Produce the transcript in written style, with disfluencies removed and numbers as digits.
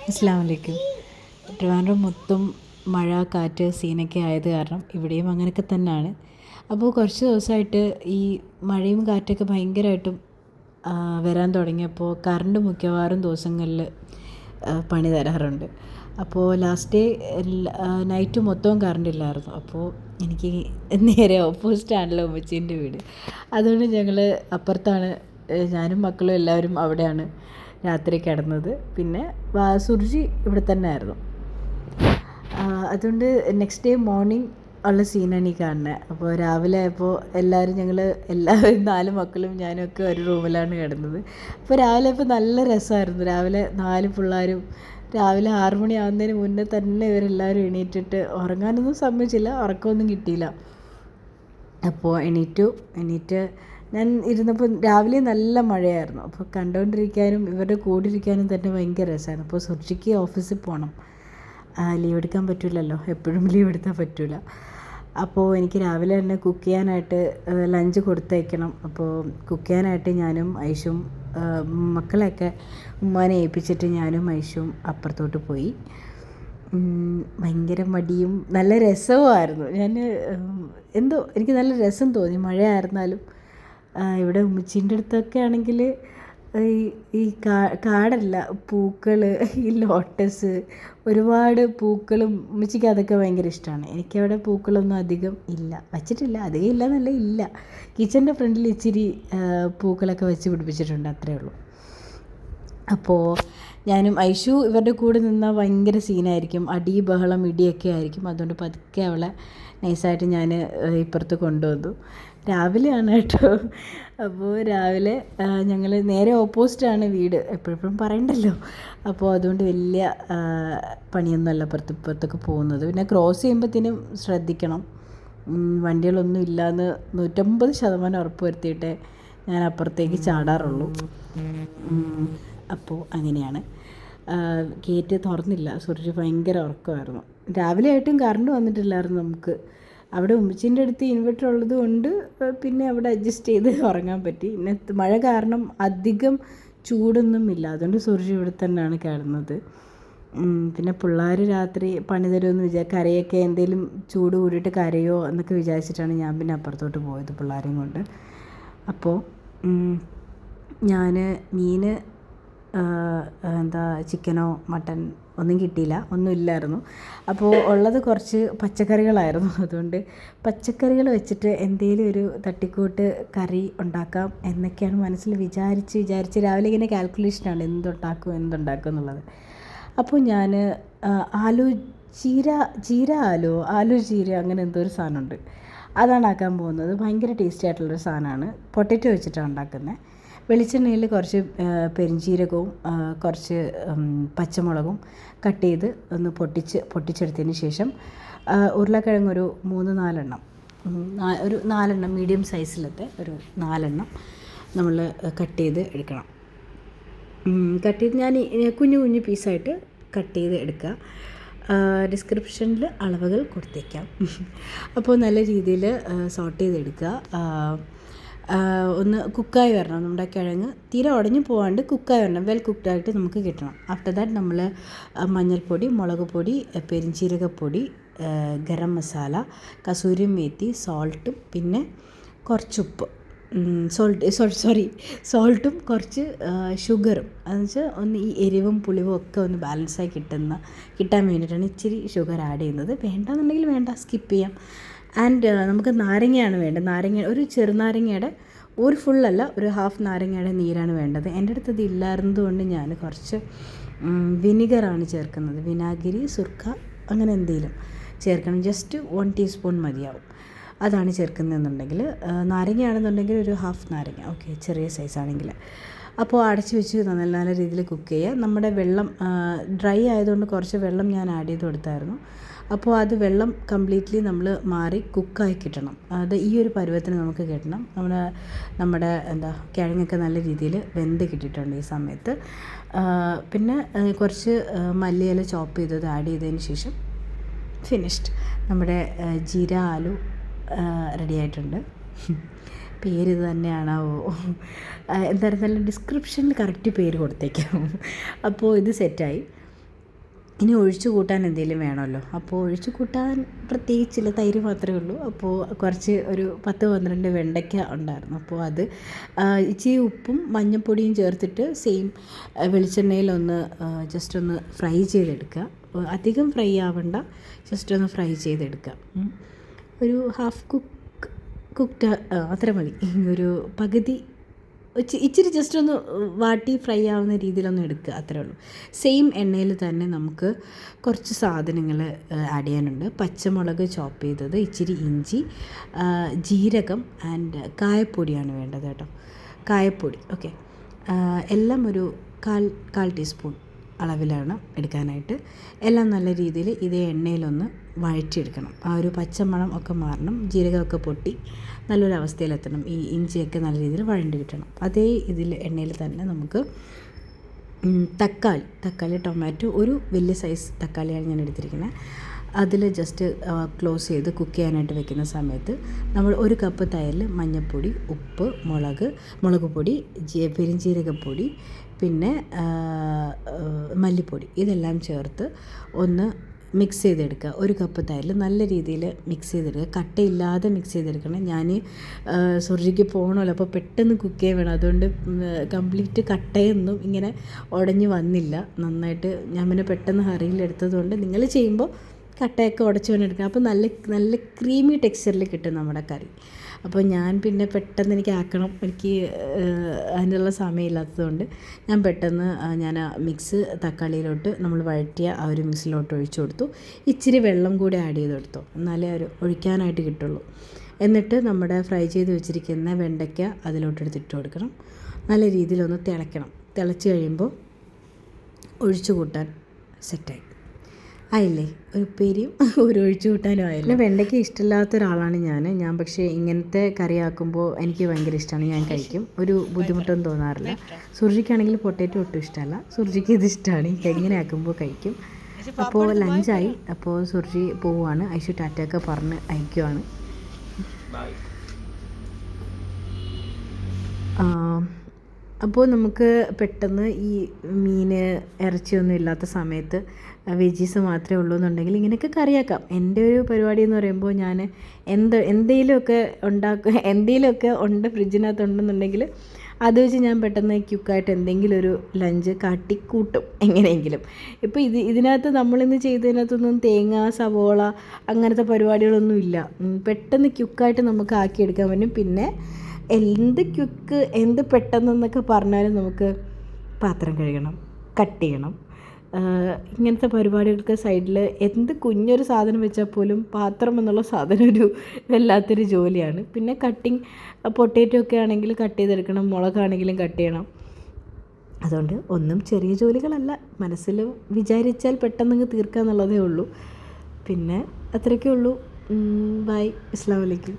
അസ്സലാമു അലൈക്കും. ട്രിവാൻഡ്രം മൊത്തം മഴ കാറ്റ് സീനൊക്കെ ആയത് കാരണം ഇവിടെയും അങ്ങനെയൊക്കെ തന്നെയാണ്. അപ്പോൾ കുറച്ച് ദിവസമായിട്ട് ഈ മഴയും കാറ്റൊക്കെ ഭയങ്കരമായിട്ടും വരാൻ തുടങ്ങിയപ്പോൾ കറണ്ട് മിക്കവാറും ദിവസങ്ങളിൽ പണി തരാറുണ്ട്. അപ്പോൾ ലാസ്റ്റ് ഡേ നൈറ്റ് മൊത്തവും കറണ്ട് ഇല്ലായിരുന്നു. അപ്പോൾ എനിക്ക് നേരെ ഓപ്പോസിറ്റാണല്ലോ ഉമ്മച്ചീൻ്റെ വീട്. അതുകൊണ്ട് ഞങ്ങൾ അപ്പുറത്താണ്, ഞാനും മക്കളും എല്ലാവരും അവിടെയാണ് രാത്രി കിടന്നത്. പിന്നെ സുർജി ഇവിടെ തന്നെ ആയിരുന്നു. അതുകൊണ്ട് നെക്സ്റ്റ് ഡേ മോർണിംഗ് ഉള്ള സീനാണ് ഈ കാണുന്നത്. അപ്പോൾ രാവിലെ ആയപ്പോൾ എല്ലാവരും 4 മക്കളും ഞാനും ഒക്കെ ഒരു റൂമിലാണ് കിടന്നത്. അപ്പോൾ രാവിലെ ആയപ്പോൾ നല്ല രസമായിരുന്നു. രാവിലെ 4 പിള്ളേരും രാവിലെ 6 മണിയാവുന്നതിന് മുന്നേ തന്നെ ഇവരെല്ലാവരും എണീറ്റിട്ട് ഉറങ്ങാനൊന്നും സമ്മതിച്ചില്ല, ഉറക്കമൊന്നും കിട്ടിയില്ല. അപ്പോൾ എണീറ്റ് ഞാൻ ഇരുന്നപ്പോൾ രാവിലെ നല്ല മഴയായിരുന്നു. അപ്പോൾ കണ്ടുകൊണ്ടിരിക്കാനും ഇവരുടെ കൂടെ ഇരിക്കാനും തന്നെ ഭയങ്കര രസമായിരുന്നു. അപ്പോൾ സുർജിക്ക് ഓഫീസിൽ പോകണം, ലീവ് എടുക്കാൻ പറ്റില്ലല്ലോ, എപ്പോഴും ലീവ് എടുത്താൽ പറ്റില്ല. അപ്പോൾ എനിക്ക് രാവിലെ തന്നെ കുക്ക് ചെയ്യാനായിട്ട് ലഞ്ച് കൊടുത്തയക്കണം. അപ്പോൾ കുക്ക് ചെയ്യാനായിട്ട് ഞാനും ഐഷും മക്കളെയൊക്കെ ഉമ്മാനെ ഏൽപ്പിച്ചിട്ട് ഞാനും ഐഷും അപ്പുറത്തോട്ട് പോയി. ഭയങ്കര മടിയും നല്ല രസവുമായിരുന്നു. എന്തോ എനിക്ക് നല്ല രസം തോന്നി. മഴയായിരുന്നാലും ഇവിടെ ഉമ്മച്ചീൻ്റെ അടുത്തൊക്കെ ആണെങ്കിൽ ഈ കാടല്ല, പൂക്കൾ, ഈ ലോട്ടസ്, ഒരുപാട് പൂക്കളും, ഉമ്മച്ചിക്ക് അതൊക്കെ ഭയങ്കര ഇഷ്ടമാണ്. എനിക്കവിടെ പൂക്കളൊന്നും അധികം ഇല്ല, വച്ചിട്ടില്ല, അധികം ഇല്ലയെന്നല്ല, ഇല്ല. കിച്ചൻ്റെ ഫ്രണ്ടിൽ ഇച്ചിരി പൂക്കളൊക്കെ വെച്ച് പിടിപ്പിച്ചിട്ടുണ്ട്, അത്രയേ ഉള്ളൂ. അപ്പോൾ ഞാനും ഐഷു ഇവരുടെ കൂടെ നിന്നാൽ ഭയങ്കര സീനായിരിക്കും, അടി ബഹളം ഇടിയൊക്കെ ആയിരിക്കും. അതുകൊണ്ട് പതുക്കെ അവളെ നൈസായിട്ട് ഞാൻ ഇപ്പുറത്ത് കൊണ്ടുവന്നു. രാവിലെയാണ് കേട്ടോ. അപ്പോൾ രാവിലെ ഞങ്ങൾ നേരെ ഓപ്പോസിറ്റാണ് വീട്, എപ്പോഴും പറയണ്ടല്ലോ. അപ്പോൾ അതുകൊണ്ട് വലിയ പണിയൊന്നുമല്ല ഇപ്പുറത്തൊക്കെ പോകുന്നത്. പിന്നെ ക്രോസ് ചെയ്യുമ്പോഴത്തേനും ശ്രദ്ധിക്കണം, വണ്ടികളൊന്നും ഇല്ലയെന്ന് 150% ഉറപ്പ് വരുത്തിയിട്ടേ ഞാൻ അപ്പുറത്തേക്ക് ചാടാറുള്ളൂ. അപ്പോൾ അങ്ങനെയാണ്. ഗേറ്റ് തുറന്നില്ല, സുർജി ഭയങ്കര ഉറക്കമായിരുന്നു. രാവിലെ ആയിട്ടും കറണ്ട് വന്നിട്ടില്ലായിരുന്നു നമുക്ക്. അവിടെ ഉമ്മച്ചീൻ്റെ അടുത്ത് ഇൻവെർട്ടർ ഉള്ളത് കൊണ്ട് പിന്നെ അവിടെ അഡ്ജസ്റ്റ് ചെയ്ത് ഉറങ്ങാൻ പറ്റി. പിന്നെ മഴ കാരണം അധികം ചൂടൊന്നും ഇല്ല, അതുകൊണ്ട് സുർജി ഇവിടെ തന്നെയാണ് കിടന്നത്. പിന്നെ പിള്ളേർ രാത്രി പണി തരുമെന്ന് കരയൊക്കെ എന്തെങ്കിലും ചൂട് കൂടിയിട്ട് കരയോ എന്നൊക്കെ വിചാരിച്ചിട്ടാണ് ഞാൻ പിന്നെ അപ്പുറത്തോട്ട് പോയത് പിള്ളേരെയും കൊണ്ട്. അപ്പോൾ ഞാൻ മീൻ ചിക്കനോ മട്ടൻ ഒന്നും കിട്ടിയില്ല, ഒന്നും ഇല്ലായിരുന്നു. അപ്പോൾ ഉള്ളത് കുറച്ച് പച്ചക്കറികളായിരുന്നു. അതുകൊണ്ട് പച്ചക്കറികൾ വെച്ചിട്ട് എന്തെങ്കിലും ഒരു തട്ടിക്കൂട്ട് കറി ഉണ്ടാക്കാം എന്നൊക്കെയാണ് മനസ്സിൽ വിചാരിച്ച് രാവിലെ ഇങ്ങനെ കാൽക്കുലേഷനാണ് എന്തുണ്ടാക്കും എന്നുള്ളത്. അപ്പോൾ ഞാൻ ആലു ചീര അങ്ങനെ എന്തോ ഒരു സാധനമുണ്ട്, അതാണ് ആക്കാൻ പോകുന്നത്. ഭയങ്കര ടേസ്റ്റി ആയിട്ടുള്ളൊരു സാധനമാണ്. പൊട്ടറ്റോ വെച്ചിട്ടാണ് ഉണ്ടാക്കുന്നത്. വെളിച്ചെണ്ണയിൽ കുറച്ച് പെരിഞ്ചീരകവും കുറച്ച് പച്ചമുളകും കട്ട് ചെയ്ത് ഒന്ന് പൊട്ടിച്ചെടുത്തതിന് ശേഷം ഉരുളക്കിഴങ്ങ് ഒരു 3-4 എണ്ണം, ഒരു 4 എണ്ണം മീഡിയം സൈസിലത്തെ ഒരു 4 എണ്ണം നമ്മൾ കട്ട് ചെയ്ത് എടുക്കണം. ഞാൻ കുഞ്ഞു പീസായിട്ട് കട്ട് ചെയ്ത് എടുക്കുക. ഡിസ്ക്രിപ്ഷനിൽ അളവുകൾ കൊടുത്തേക്കാം. അപ്പോൾ നല്ല രീതിയിൽ സോട്ട് ചെയ്തെടുക്കുക. ഒന്ന് കുക്കായി വരണം, നമ്മുടെ കിഴങ്ങ് തീരെ ഉടഞ്ഞു പോകാണ്ട് കുക്കായി വരണം, വെൽ കുക്ക്ഡായിട്ട് നമുക്ക് കിട്ടണം. ആഫ്റ്റർ ദാറ്റ് നമ്മൾ മഞ്ഞൾപ്പൊടി, മുളക് പൊടി, പെരിഞ്ചീരകപ്പൊടി, ഗരം മസാല, കസൂരി മേത്തി, സോൾട്ടും പിന്നെ കുറച്ച് ഉപ്പ്, സോൾട്ടും കുറച്ച് ഷുഗറും, അതെന്ന് വെച്ചാൽ ഒന്ന് ഈ എരിവും പുളിവും ഒക്കെ ഒന്ന് ബാലൻസായി കിട്ടാൻ വേണ്ടിയിട്ടാണ് ഇച്ചിരി ഷുഗർ ആഡ് ചെയ്യുന്നത്. വേണ്ടാന്നുണ്ടെങ്കിൽ വേണ്ട, സ്കിപ്പ് ചെയ്യാം. ആൻഡ് നമുക്ക് നാരങ്ങയാണ് വേണ്ടത്. ഒരു ചെറുനാരങ്ങയുടെ ഒരു ഫുള്ളല്ല, ഒരു ഹാഫ് നാരങ്ങയുടെ നീരാണ് വേണ്ടത്. എൻ്റെ അടുത്ത് ഇത് ഇല്ലായിരുന്നത് കൊണ്ട് ഞാൻ കുറച്ച് വിനിഗറാണ് ചേർക്കുന്നത്. വിനാഗിരി, സുർക്ക അങ്ങനെ എന്തെങ്കിലും ചേർക്കണം. ജസ്റ്റ് 1 ടീസ്പൂൺ മതിയാവും, അതാണ് ചേർക്കുന്നതെന്നുണ്ടെങ്കിൽ. നാരങ്ങയാണെന്നുണ്ടെങ്കിൽ ഒരു ഹാഫ് നാരങ്ങ, ഓക്കെ, ചെറിയ സൈസാണെങ്കിൽ. അപ്പോൾ അടച്ച് വെച്ച് നല്ല രീതിയിൽ കുക്ക് ചെയ്യുക. നമ്മുടെ വെള്ളം ഡ്രൈ ആയതുകൊണ്ട് കുറച്ച് വെള്ളം ഞാൻ ആഡ് ചെയ്ത് കൊടുത്തായിരുന്നു. അപ്പോൾ അത് വെള്ളം കംപ്ലീറ്റ്ലി നമ്മൾ മാറി കുക്കായി കിട്ടണം. അത് ഈ ഒരു പരുവത്തിന് നമുക്ക് കിട്ടണം. നമ്മുടെ കിഴങ്ങൊക്കെ നല്ല രീതിയിൽ വെന്ത് കിട്ടിയിട്ടുണ്ട് ഈ സമയത്ത്. പിന്നെ കുറച്ച് മല്ലിയില ചോപ്പ് ചെയ്തത് ആഡ് ചെയ്തതിന് ശേഷം ഫിനിഷ്ഡ്. നമ്മുടെ ജീര ആലു റെഡി ആയിട്ടുണ്ട്. പേരിത് തന്നെയാണാവോ, എന്തായിരുന്നാലും ഡിസ്ക്രിപ്ഷനിൽ കറക്റ്റ് പേര് കൊടുത്തേക്കാം. അപ്പോൾ ഇത് സെറ്റായി. ഇനി ഒഴിച്ചു കൂട്ടാൻ എന്തെങ്കിലും വേണമല്ലോ. അപ്പോൾ ഒഴിച്ചു കൂട്ടാൻ പ്രത്യേകിച്ചില്ല, തൈര് മാത്രമേ ഉള്ളൂ. അപ്പോൾ കുറച്ച് ഒരു 10-12 വെണ്ടയ്ക്ക ഉണ്ടായിരുന്നു. അപ്പോൾ അത് ഇച്ചിരി ഉപ്പും മഞ്ഞൾപ്പൊടിയും ചേർത്തിട്ട് സെയിം വെളിച്ചെണ്ണയിലൊന്ന് ജസ്റ്റ് ഒന്ന് ഫ്രൈ ചെയ്തെടുക്കുക. അധികം ഫ്രൈ ആവണ്ട, ജസ്റ്റ് ഒന്ന് ഫ്രൈ ചെയ്തെടുക്കുക. ഒരു ഹാഫ് കുക്ക്ഡ് അത്ര മതി. ഒരു പകുതി ഇച്ചിരി ജസ്റ്റ് ഒന്ന് വാട്ടി ഫ്രൈ ആവുന്ന രീതിയിലൊന്ന് എടുക്കുക, അത്രേ ഉള്ളൂ. സെയിം എണ്ണയിൽ തന്നെ നമുക്ക് കുറച്ച് സാധനങ്ങൾ ആഡ് ചെയ്യാനുണ്ട്. പച്ചമുളക് ചോപ്പ് ചെയ്തത്, ഇച്ചിരി ഇഞ്ചി, ജീരകം ആൻഡ് കായപ്പൊടിയാണ് വേണ്ടത് കേട്ടോ. കായപ്പൊടി ഓക്കെ, എല്ലാം ഒരു കാൽ ടീസ്പൂൺ അളവിലാണ് എടുക്കാനായിട്ട്. എല്ലാം നല്ല രീതിയിൽ ഇതേ എണ്ണയിലൊന്ന് വഴറ്റിയെടുക്കണം. ആ ഒരു പച്ചമണം ഒക്കെ മാറണം, ജീരകമൊക്കെ പൊട്ടി നല്ലൊരു അവസ്ഥയിലെത്തണം. ഈ ഇഞ്ചിയൊക്കെ നല്ല രീതിയിൽ വഴണ്ടി കിട്ടണം. അതേ എണ്ണയിൽ തന്നെ നമുക്ക് തക്കാളി ടൊമാറ്റോ, ഒരു വലിയ സൈസ് തക്കാളിയാണ് ഞാൻ എടുത്തിരിക്കുന്നത്. അതിൽ ജസ്റ്റ് ക്ലോസ് ചെയ്ത് കുക്ക് ചെയ്യാനായിട്ട് വെക്കുന്ന സമയത്ത് നമ്മൾ 1 കപ്പ് തൈരിൽ മഞ്ഞൾപ്പൊടി, ഉപ്പ്, മുളക് പൊടി, പെരുംജീരകപ്പൊടി, പിന്നെ മല്ലിപ്പൊടി ഇതെല്ലാം ചേർത്ത് ഒന്ന് മിക്സ് ചെയ്തെടുക്കുക. 1 കപ്പ് തൈരിൽ നല്ല രീതിയിൽ മിക്സ് ചെയ്തെടുക്കുക. കട്ടയില്ലാതെ മിക്സ് ചെയ്തെടുക്കണം. ഞാൻ സുർജിക്ക് പോകണമല്ലോ, അപ്പോൾ പെട്ടെന്ന് കുക്ക് ചെയ്യാൻ വേണം. അതുകൊണ്ട് കംപ്ലീറ്റ് കട്ടയൊന്നും ഇങ്ങനെ ഉടഞ്ഞ് വന്നില്ല നന്നായിട്ട്. ഞാൻ പിന്നെ പെട്ടെന്ന് ഹറിയിലെടുത്തത് കൊണ്ട് നിങ്ങൾ ചെയ്യുമ്പോൾ കട്ടയൊക്കെ ഉടച്ച് വേണം എടുക്കുക. അപ്പോൾ നല്ല ക്രീമി ടെക്സ്ചറിൽ കിട്ടും നമ്മുടെ കറി. അപ്പോൾ ഞാൻ പിന്നെ പെട്ടെന്ന് എനിക്ക് ആക്കണം, എനിക്ക് അതിനുള്ള സമയമില്ലാത്തതുകൊണ്ട് ഞാൻ പെട്ടെന്ന് മിക്സ് തക്കാളിയിലോട്ട് നമ്മൾ വഴറ്റിയ ആ ഒരു മിക്സിലോട്ട് ഒഴിച്ചു കൊടുത്തു. ഇച്ചിരി വെള്ളം കൂടി ആഡ് ചെയ്ത് കൊടുത്തു, എന്നാലേ ഒരു ഒഴിക്കാനായിട്ട് കിട്ടുള്ളൂ. എന്നിട്ട് നമ്മുടെ ഫ്രൈ ചെയ്ത് വെച്ചിരിക്കുന്ന വെണ്ടയ്ക്ക അതിലോട്ടെടുത്തിട്ട് കൊടുക്കണം. നല്ല രീതിയിലൊന്ന് തിളയ്ക്കണം. തിളച്ച് കഴിയുമ്പോൾ ഒഴിച്ചു കൂട്ടാൻ സെറ്റായി ആയില്ലേ. ഒരു ഉപ്പേരിയും ഒരു ഒഴിച്ചു കൂട്ടാനും ആയില്ല. വെണ്ടയ്ക്ക് ഇഷ്ടമില്ലാത്ത ഒരാളാണ് ഞാൻ പക്ഷേ ഇങ്ങനത്തെ കറിയാക്കുമ്പോൾ എനിക്ക് ഭയങ്കര ഇഷ്ടമാണ്, ഞാൻ കഴിക്കും. ഒരു ബുദ്ധിമുട്ടൊന്നും തോന്നാറില്ല. സുർജിക്കാണെങ്കിൽ പൊട്ടേറ്റോ ഒട്ടും ഇഷ്ടമല്ല, സുർജിക്ക് ഇത് ഇഷ്ടമാണ്. എങ്ങനെ ആക്കുമ്പോൾ കഴിക്കും. അപ്പോൾ ലഞ്ചായി. അപ്പോൾ സുർജി പോവുകയാണ്. ഐശു ടാറ്റയൊക്കെ പറഞ്ഞ് അയക്കുവാണ്. അപ്പോൾ നമുക്ക് പെട്ടെന്ന് ഈ മീൻ ഇറച്ചിയൊന്നും ഇല്ലാത്ത സമയത്ത് വെജീസ് മാത്രമേ ഉള്ളൂ എന്നുണ്ടെങ്കിൽ ഇങ്ങനെയൊക്കെ കറിയാക്കാം. എൻ്റെ ഒരു പരിപാടി എന്ന് പറയുമ്പോൾ ഞാൻ എന്തെങ്കിലുമൊക്കെ ഉണ്ട് ഫ്രിഡ്ജിനകത്ത് ഉണ്ടെന്നുണ്ടെങ്കിൽ അത് വെച്ച് ഞാൻ പെട്ടെന്ന് ക്യുക്കായിട്ട് എന്തെങ്കിലും ഒരു ലഞ്ച് കാട്ടിക്കൂട്ടും എങ്ങനെയെങ്കിലും. ഇപ്പോൾ ഇതിനകത്ത് നമ്മളിന്ന് ചെയ്തതിനകത്തൊന്നും തേങ്ങ, സവോള അങ്ങനത്തെ പരിപാടികളൊന്നും ഇല്ല. പെട്ടെന്ന് ക്യുക്കായിട്ട് നമുക്ക് ആക്കിയെടുക്കാൻ പറ്റും. പിന്നെ എന്ത് പെട്ടെന്നെന്നൊക്കെ പറഞ്ഞാലും നമുക്ക് പാത്രം കഴുകണം, കട്ട് ചെയ്യണം, ഇങ്ങനത്തെ പരിപാടികൾക്ക് സൈഡിൽ കുഞ്ഞൊരു സാധനം വെച്ചാൽ പോലും പാത്രം എന്നുള്ള സാധനം ഒരു വല്ലാത്തൊരു ജോലിയാണ്. പിന്നെ കട്ടിങ്, പൊട്ടേറ്റോ ഒക്കെ ആണെങ്കിൽ കട്ട് ചെയ്തെടുക്കണം, മുളകാണെങ്കിലും കട്ട് ചെയ്യണം. അതുകൊണ്ട് ഒന്നും ചെറിയ ജോലികളല്ല, മനസ്സിൽ വിചാരിച്ചാൽ പെട്ടെന്ന് തീർക്കുക എന്നുള്ളതേ ഉള്ളൂ. പിന്നെ അത്രയൊക്കെ ഉള്ളൂ. ബൈ, അസ്സലാമു അലൈക്കും.